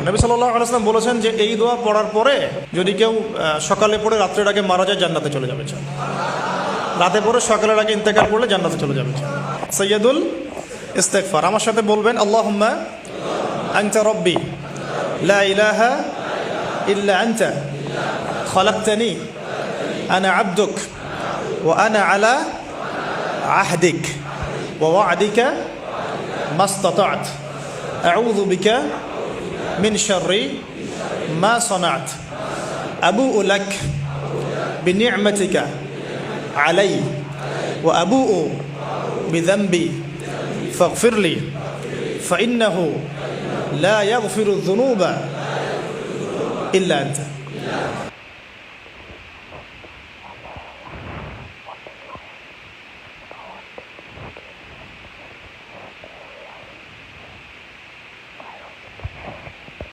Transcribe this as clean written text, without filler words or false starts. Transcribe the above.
নবী সাল্লাল্লাহু আলাইহি ওয়াসাল্লাম বলেছেন যে এই দোয়া পড়ার পরে যদি কেউ সকালে পড়ে রাত্রের আগে মারা যায় জান্নাতে চলে যাবে, রাতে পড়ে সকালের আগে ইন্তেকাল করলে জান্নাতে চলে যাবে। সাইয়্যিদুল ইস্তিগফার। আমার সাথে বলবেন, আল্লাহুম্মা আনতা রাব্বি লা ইলাহা ইল্লা আনতা খালাকতানি আনা আবদুক ওয়া আনা আলা আহদিক ওয়া ওয়া'দিকা মাস্তাতা'ত আউযু বিকা মিন শাররি মা সানা'ত আবুউ লাক বিনি'মাতিকা আলাই ওয়া আবুউ বিযানবি ফাগফির লি ফাইন্নাহু লা ইয়াগফিরুয যুনুবা ইল্লা আনতা।